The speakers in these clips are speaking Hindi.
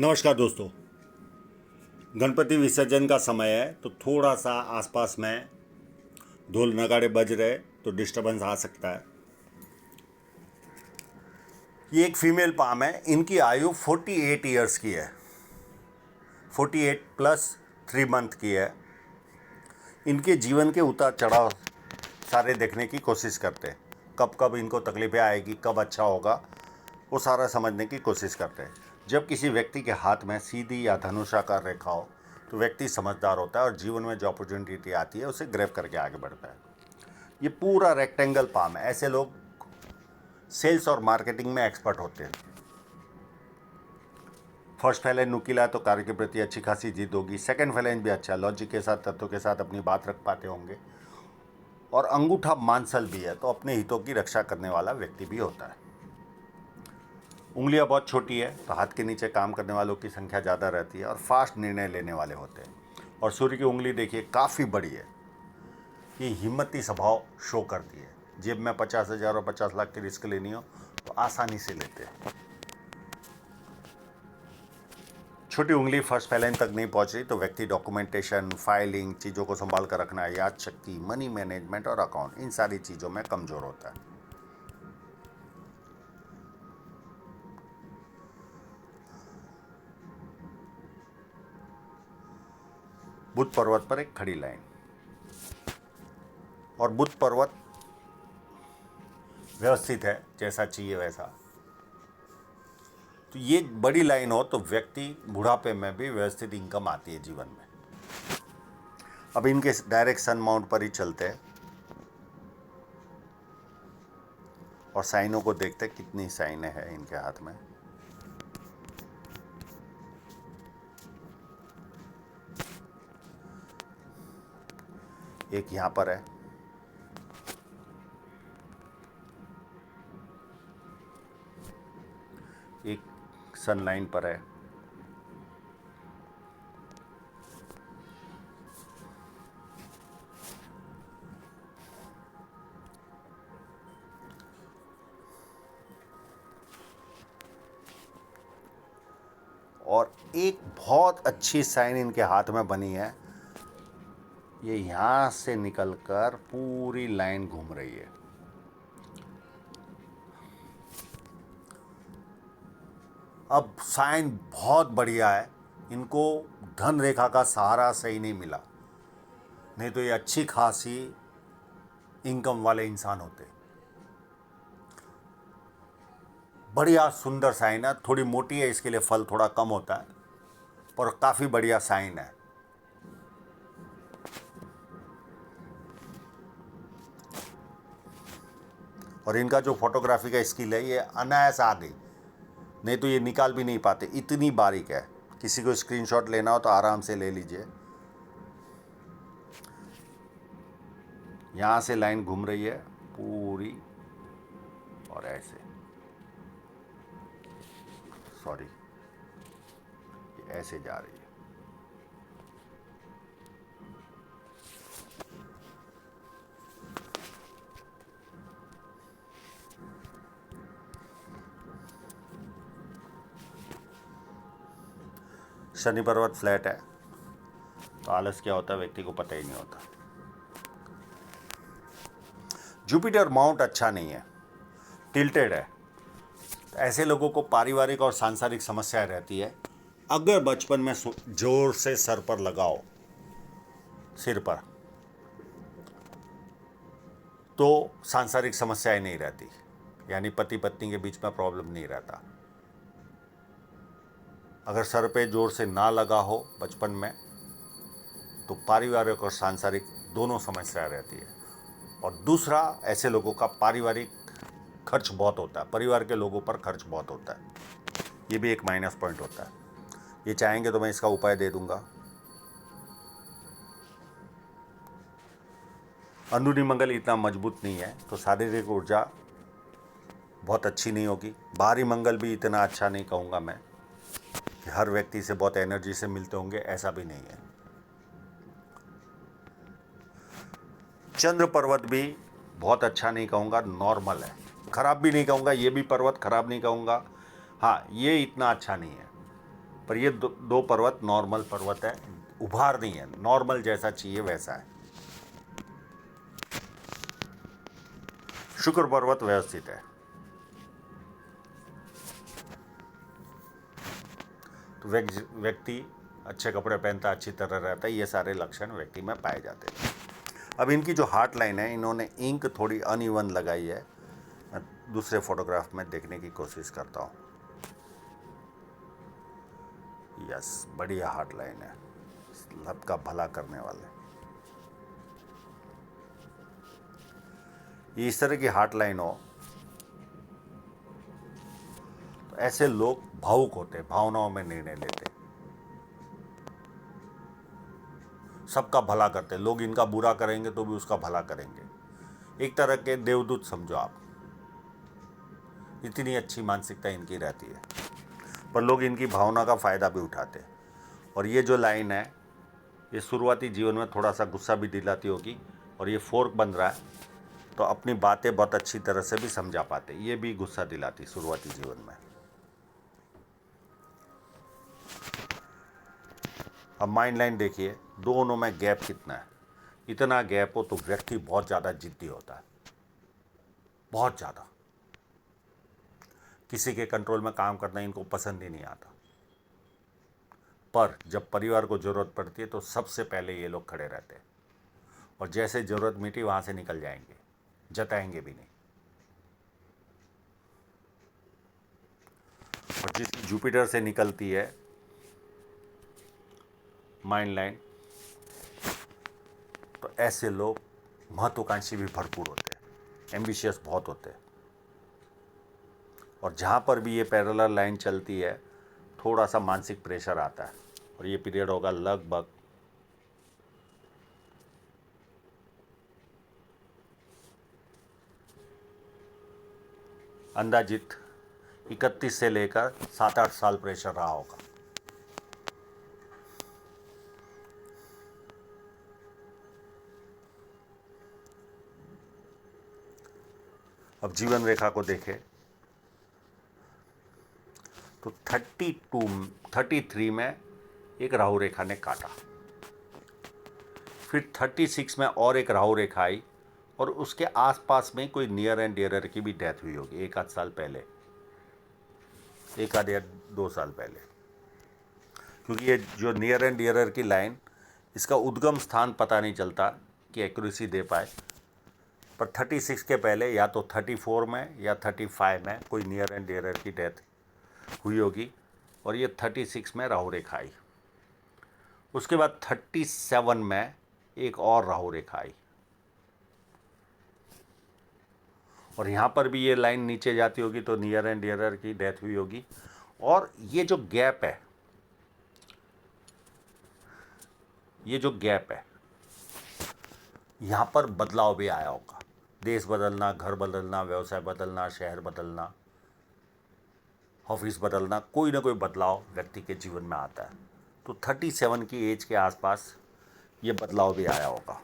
नमस्कार दोस्तों। गणपति विसर्जन का समय है तो थोड़ा सा आसपास में ढोल नगाड़े बज रहे तो डिस्टरबेंस आ सकता है। ये एक फीमेल पाम है। इनकी आयु 48 ईयर्स की है, 48 प्लस 3 मंथ की है। इनके जीवन के उतार चढ़ाव सारे देखने की कोशिश करते हैं। कब कब इनको तकलीफें आएगी, कब अच्छा होगा, वो सारा समझने की कोशिश करते हैं। जब किसी व्यक्ति के हाथ में सीधी या धनुषाकार रेखा हो तो व्यक्ति समझदार होता है और जीवन में जो अपॉर्चुनिटी आती है उसे ग्रैब करके आगे बढ़ता है। ये पूरा रेक्टेंगल पाम है। ऐसे लोग सेल्स और मार्केटिंग में एक्सपर्ट होते हैं। फर्स्ट फैलेंज नुकीला है तो कार्य के प्रति अच्छी खासी जिद होगी। सेकंड फैलेंज भी अच्छा, लॉजिक के साथ, तथ्यों के साथ अपनी बात रख पाते होंगे। और अंगूठा मांसल भी है तो अपने हितों की रक्षा करने वाला व्यक्ति भी होता है। उंगलियां बहुत छोटी है तो हाथ के नीचे काम करने वालों की संख्या ज़्यादा रहती है और फास्ट निर्णय लेने वाले होते हैं। और सूर्य की उंगली देखिए काफ़ी बड़ी है। ये हिम्मती स्वभाव शो करती है। जेब में 50,000 और 50 लाख की रिस्क लेनी हो तो आसानी से लेते हैं। छोटी उंगली फर्स्ट फैलेंज तक नहीं पहुंच रही तो व्यक्ति डॉक्यूमेंटेशन, फाइलिंग, चीज़ों को संभाल कर रखना, याद शक्ति, मनी मैनेजमेंट और अकाउंट, इन सारी चीज़ों में कमज़ोर होता है। बुध पर्वत पर एक खड़ी लाइन, और बुध पर्वत व्यवस्थित है, जैसा चाहिए वैसा। तो ये बड़ी लाइन हो तो व्यक्ति बुढ़ापे में भी व्यवस्थित इनकम आती है जीवन में। अब इनके डायरेक्ट सन माउंट पर ही चलते हैं और साइनों को देखते हैं कितनी साइनें हैं इनके हाथ में। एक यहाँ पर है, एक सन लाइन पर है, और एक बहुत अच्छी साइन इनके हाथ में बनी है। ये यहाँ से निकलकर पूरी लाइन घूम रही है। अब साइन बहुत बढ़िया है। इनको धन रेखा का सहारा सही नहीं मिला, नहीं तो ये अच्छी खासी इनकम वाले इंसान होते। बढ़िया सुंदर साइन है। थोड़ी मोटी है इसके लिए फल थोड़ा कम होता है, पर काफ़ी बढ़िया साइन है। और इनका जो फोटोग्राफी का स्किल है ये अनायास आ गई, नहीं तो ये निकाल भी नहीं पाते, इतनी बारीक है। किसी को स्क्रीनशॉट लेना हो तो आराम से ले लीजिए। यहाँ से लाइन घूम रही है पूरी, और ऐसे, सॉरी, ऐसे जा रही है। शनि पर्वत फ्लैट है तो आलस क्या होता है व्यक्ति को पता ही नहीं होता। जुपिटर माउंट अच्छा नहीं है, टिल्टेड है। ऐसे लोगों को पारिवारिक और सांसारिक समस्याएं रहती है। अगर बचपन में जोर से सर पर लगाओ, सिर पर, तो सांसारिक समस्याएं नहीं रहती, यानी पति पत्नी के बीच में प्रॉब्लम नहीं रहता। अगर सर पे जोर से ना लगा हो बचपन में तो पारिवारिक और सांसारिक दोनों समस्याएं रहती है। और दूसरा, ऐसे लोगों का पारिवारिक खर्च बहुत होता है, परिवार के लोगों पर खर्च बहुत होता है। ये भी एक माइनस पॉइंट होता है। ये चाहेंगे तो मैं इसका उपाय दे दूंगा। अंदरूनी मंगल इतना मजबूत नहीं है तो शारीरिक ऊर्जा बहुत अच्छी नहीं होगी। बाहरी मंगल भी इतना अच्छा नहीं कहूँगा मैं कि हर व्यक्ति से बहुत एनर्जी से मिलते होंगे, ऐसा भी नहीं है। चंद्र पर्वत भी बहुत अच्छा नहीं कहूँगा, नॉर्मल है। खराब भी नहीं कहूँगा, ये भी पर्वत खराब नहीं कहूँगा। हाँ, ये इतना अच्छा नहीं है। पर ये दो पर्वत नॉर्मल पर्वत है, उभार नहीं है, नॉर्मल जैसा चाहिए वैसा है। शुक्र पर्वत व्यवस्थित है। तो व्यक्ति अच्छे कपड़े पहनता, अच्छी तरह रहता है, ये सारे लक्षण व्यक्ति में पाए जाते हैं। अब इनकी जो हार्ट लाइन है, इन्होंने इंक थोड़ी अनइवन लगाई है। मैं दूसरे फोटोग्राफ में देखने की कोशिश करता हूँ। यस, बढ़िया हार्ट लाइन है, सबका भला करने वाले। ये इस तरह की हार्ट लाइन हो तो ऐसे लोग भावुक होते, भावनाओं में निर्णय लेते, सबका भला करते। लोग इनका बुरा करेंगे तो भी उसका भला करेंगे। एक तरह के देवदूत समझो आप, इतनी अच्छी मानसिकता इनकी रहती है। पर लोग इनकी भावना का फ़ायदा भी उठाते। और ये जो लाइन है, ये शुरुआती जीवन में थोड़ा सा गुस्सा भी दिलाती होगी, और ये फोर्क बन रहा है तो अपनी बातें बहुत अच्छी तरह से भी समझा पाते, ये भी गुस्सा दिलाती शुरुआती जीवन में। अब माइंड लाइन देखिए, दोनों में गैप कितना है। इतना गैप हो तो व्यक्ति बहुत ज़्यादा जिद्दी होता है, बहुत ज़्यादा। किसी के कंट्रोल में काम करना इनको पसंद ही नहीं आता। पर जब परिवार को ज़रूरत पड़ती है तो सबसे पहले ये लोग खड़े रहते हैं, और जैसे ज़रूरत मिटी वहाँ से निकल जाएंगे, जताएंगे भी नहीं। और जिस जुपिटर से निकलती है माइंड लाइन, तो ऐसे लोग महत्वाकांक्षी भी भरपूर होते हैं, एम्बिशियस बहुत होते हैं। और जहाँ पर भी ये पैरेलल लाइन चलती है, थोड़ा सा मानसिक प्रेशर आता है। और ये पीरियड होगा लगभग 31 से लेकर 7-8 साल प्रेशर रहा होगा। अब जीवन रेखा को देखें तो 33 में एक राहु रेखा ने काटा, फिर 36 में और एक राहु रेखा आई, और उसके आसपास में कोई नियर एंड डियरर की भी डेथ हुई होगी 1 आध साल पहले, 1 आध या 2 साल पहले। क्योंकि ये जो नियर एंड डियरर की लाइन, इसका उद्गम स्थान पता नहीं चलता कि एक्यूरेसी दे पाए। पर 36 के पहले या तो 34 में या 35 में कोई नियर एंड डियरर की डेथ हुई होगी, और ये 36 में राहु रेखा आई। उसके बाद 37 में एक और राहु रेखा आई, और यहाँ पर भी ये लाइन नीचे जाती होगी तो नियर एंड डियरर की डेथ हुई होगी। और ये जो गैप है, यहाँ पर बदलाव भी आया होगा। देश बदलना, घर बदलना, व्यवसाय बदलना, शहर बदलना, ऑफिस बदलना, कोई ना कोई बदलाव व्यक्ति के जीवन में आता है। तो 37 की एज के आसपास ये बदलाव भी आया होगा।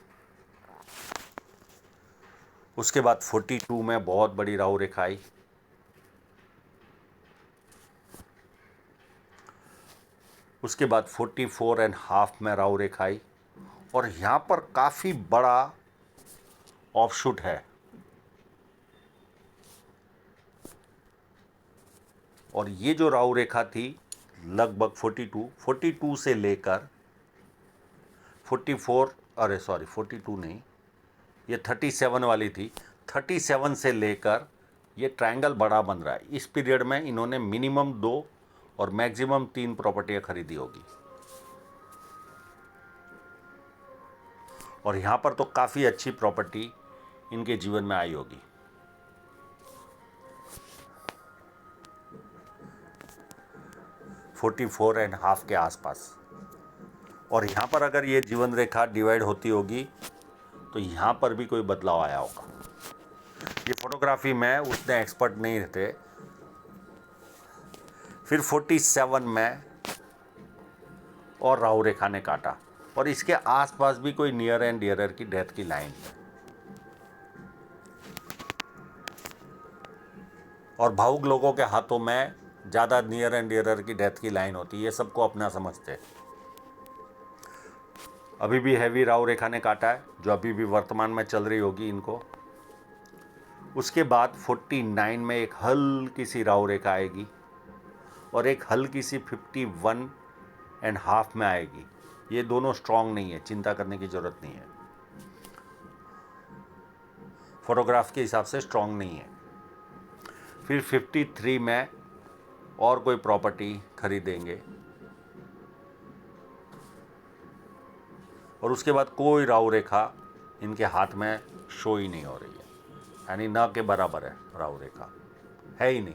उसके बाद 42 में बहुत बड़ी राहु रेखा आई, उसके बाद 44.5 में राहु रेखा आई, और यहाँ पर काफ़ी बड़ा ऑफशूट है। और ये जो राहु रेखा थी लगभग 42 से लेकर 42 नहीं, ये 37 वाली थी। 37 से लेकर ये ट्रायंगल बड़ा बन रहा है। इस पीरियड में इन्होंने मिनिमम 2 और मैक्सिमम 3 प्रॉपर्टियाँ खरीदी होगी। और यहाँ पर तो काफ़ी अच्छी प्रॉपर्टी इनके जीवन में आई होगी। $44.5 के आसपास। और यहाँ पर अगर ये जीवन रेखा डिवाइड होती होगी तो यहाँ पर भी कोई बदलाव आया होगा। ये फोटोग्राफी में उतने एक्सपर्ट नहीं रहते। फिर 47 में और राहु रेखा ने काटा, और इसके आसपास भी कोई नियर एंड डियरर की डेथ की लाइन है। और भावुक लोगों के हाथों में ज़्यादा नियर एंड डियरर की डेथ की लाइन होती है, ये सबको अपना समझते हैं। अभी भी हैवी राहु रेखा ने काटा है, जो अभी भी वर्तमान में चल रही होगी इनको। उसके बाद 49 में एक हल्की सी राहु रेखा आएगी और एक हल्की सी 51.5 में आएगी। ये दोनों स्ट्रांग नहीं है, चिंता करने की ज़रूरत नहीं है, फोटोग्राफ के हिसाब से स्ट्रांग नहीं है। फिर 53 में और कोई प्रॉपर्टी खरीदेंगे और उसके बाद कोई राहु रेखा इनके हाथ में शो ही नहीं हो रही है, यानी न के बराबर है, राहु रेखा है ही नहीं।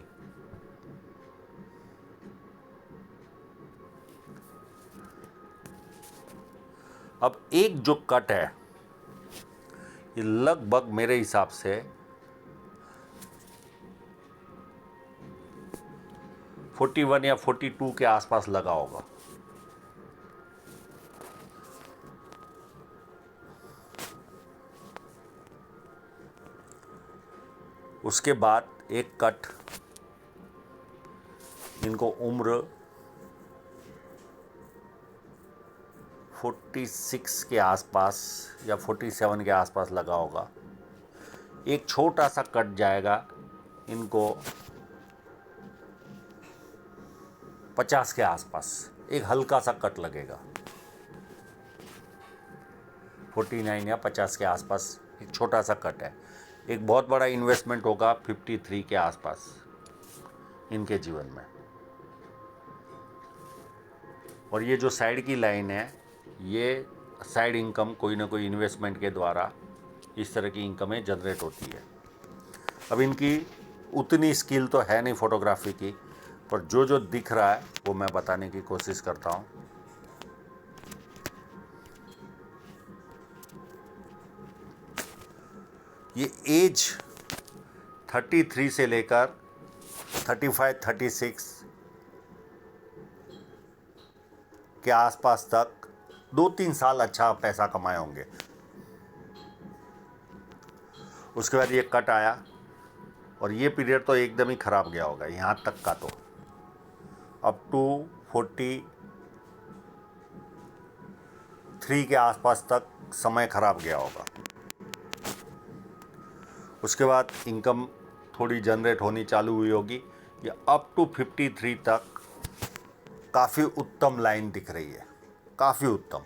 अब एक जो कट है, ये लगभग मेरे हिसाब से 41 या 42 के आसपास लगा होगा। उसके बाद एक कट इनको उम्र 46 के आसपास या 47 के आसपास लगा होगा। एक छोटा सा कट जाएगा इनको 50 के आसपास, एक हल्का सा कट लगेगा 49 या 50 के आसपास, एक छोटा सा कट है। एक बहुत बड़ा इन्वेस्टमेंट होगा 53 के आसपास इनके जीवन में। और ये जो साइड की लाइन है, ये साइड इनकम कोई ना कोई इन्वेस्टमेंट के द्वारा इस तरह की इनकमें जनरेट होती है। अब इनकी उतनी स्किल तो है नहीं फोटोग्राफी की, पर जो जो दिख रहा है वो मैं बताने की कोशिश करता हूँ। ये एज 33 से लेकर 35, 36 के आसपास तक 2-3 साल अच्छा पैसा कमाए होंगे। उसके बाद ये कट आया और ये पीरियड तो एकदम ही ख़राब गया होगा यहाँ तक का, तो अप टू 43 के आसपास तक समय ख़राब गया होगा। उसके बाद इनकम थोड़ी जनरेट होनी चालू हुई होगी। ये अप टू 53 तक काफ़ी उत्तम लाइन दिख रही है, काफ़ी उत्तम।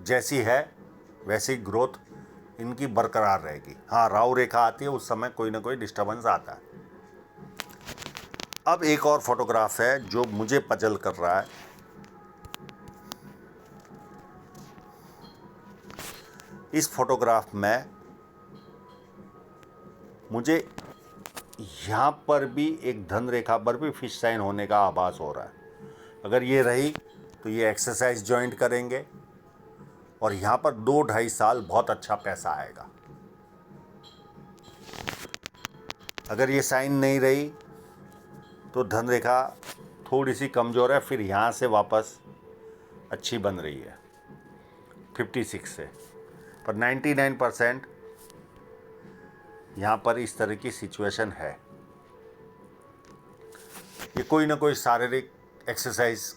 जैसी है वैसी ग्रोथ इनकी बरकरार रहेगी। हाँ, राहु रेखा आती है, उस समय कोई ना कोई डिस्टर्बेंस आता है। अब एक और फोटोग्राफ है जो मुझे पजल कर रहा है। इस फोटोग्राफ में मुझे यहाँ पर भी एक धन रेखा पर भी फिश साइन होने का आभास हो रहा है। अगर ये रही तो ये एक्सरसाइज ज्वाइन करेंगे और यहाँ पर 2-2.5 साल बहुत अच्छा पैसा आएगा। अगर ये साइन नहीं रही तो धन रेखा थोड़ी सी कमज़ोर है, फिर यहाँ से वापस अच्छी बन रही है 56 से, पर 99% यहाँ पर इस तरह की सिचुएशन है। ये कोई ना कोई शारीरिक एक्सरसाइज,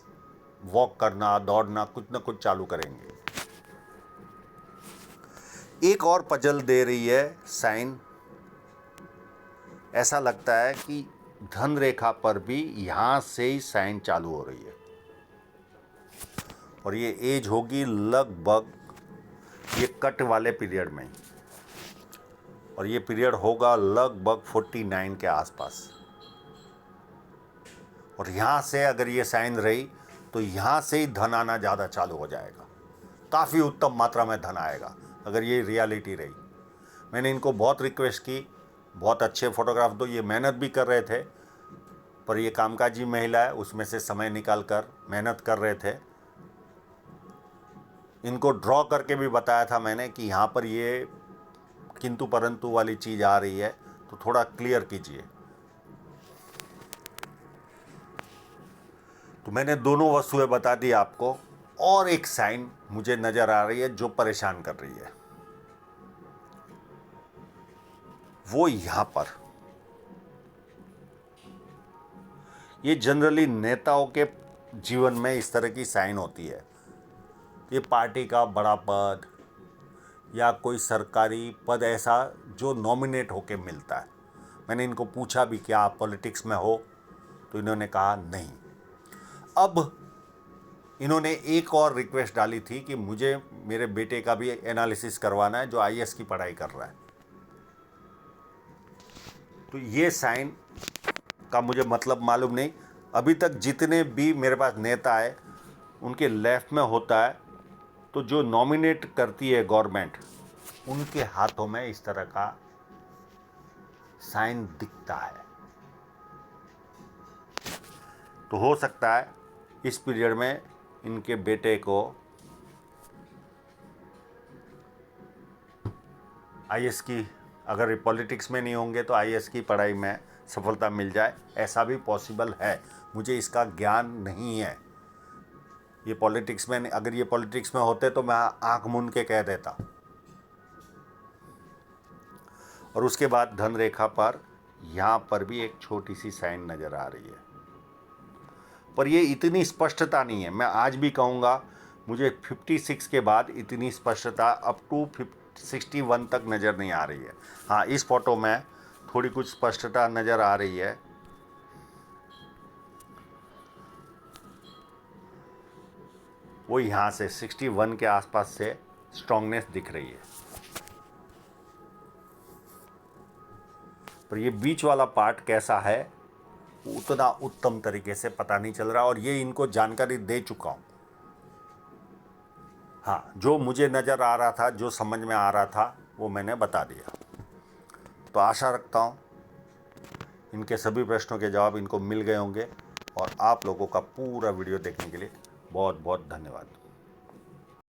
वॉक करना, दौड़ना, कुछ ना कुछ चालू करेंगे। एक और पजल दे रही है साइन। ऐसा लगता है कि धन रेखा पर भी यहाँ से ही साइन चालू हो रही है और ये एज होगी लगभग ये कट वाले पीरियड में, और ये पीरियड होगा लगभग 49 के आसपास। और यहाँ से अगर ये साइन रही तो यहाँ से ही धन आना ज़्यादा चालू हो जाएगा, काफ़ी उत्तम मात्रा में धन आएगा अगर ये रियलिटी रही। मैंने इनको बहुत रिक्वेस्ट की, बहुत अच्छे फोटोग्राफ दो, ये मेहनत भी कर रहे थे, पर ये कामकाजी महिला है, उसमें से समय निकाल कर मेहनत कर रहे थे। इनको ड्रॉ करके भी बताया था मैंने कि यहाँ पर ये किंतु परंतु वाली चीज़ आ रही है, तो थोड़ा क्लियर कीजिए। तो मैंने दोनों वस्तुएं बता दी आपको। और एक साइन मुझे नज़र आ रही है जो परेशान कर रही है, वो यहाँ पर ये जनरली नेताओं के जीवन में इस तरह की साइन होती है। ये पार्टी का बड़ा पद या कोई सरकारी पद ऐसा जो नॉमिनेट होके मिलता है। मैंने इनको पूछा भी क्या आप पॉलिटिक्स में हो, तो इन्होंने कहा नहीं। अब इन्होंने एक और रिक्वेस्ट डाली थी कि मुझे मेरे बेटे का भी एनालिसिस करवाना है जो आईएएस की पढ़ाई कर रहा है। तो ये साइन का मुझे मतलब मालूम नहीं। अभी तक जितने भी मेरे पास नेता है उनके लेफ्ट में होता है, तो जो नॉमिनेट करती है गवर्नमेंट उनके हाथों में इस तरह का साइन दिखता है। तो हो सकता है इस पीरियड में इनके बेटे को आईएएस की, अगर पॉलिटिक्स में नहीं होंगे तो आईएएस की पढ़ाई में सफलता मिल जाए, ऐसा भी पॉसिबल है। मुझे इसका ज्ञान नहीं है। ये पॉलिटिक्स में, अगर ये पॉलिटिक्स में होते तो मैं आंख मूंद के कह देता। और उसके बाद धन रेखा पर यहाँ पर भी एक छोटी सी साइन नज़र आ रही है, पर ये इतनी स्पष्टता नहीं है। मैं आज भी कहूँगा मुझे 56 के बाद इतनी स्पष्टता अप टू 61 तक नज़र नहीं आ रही है। हाँ, इस फोटो में थोड़ी कुछ स्पष्टता नज़र आ रही है। वो यहाँ से 61 के आसपास से स्ट्रांगनेस दिख रही है, पर ये बीच वाला पार्ट कैसा है उतना उत्तम तरीके से पता नहीं चल रहा, और ये इनको जानकारी दे चुका हूँ। हाँ, जो मुझे नज़र आ रहा था, जो समझ में आ रहा था, वो मैंने बता दिया। तो आशा रखता हूँ इनके सभी प्रश्नों के जवाब इनको मिल गए होंगे, और आप लोगों का पूरा वीडियो देखने के लिए बहुत बहुत धन्यवाद।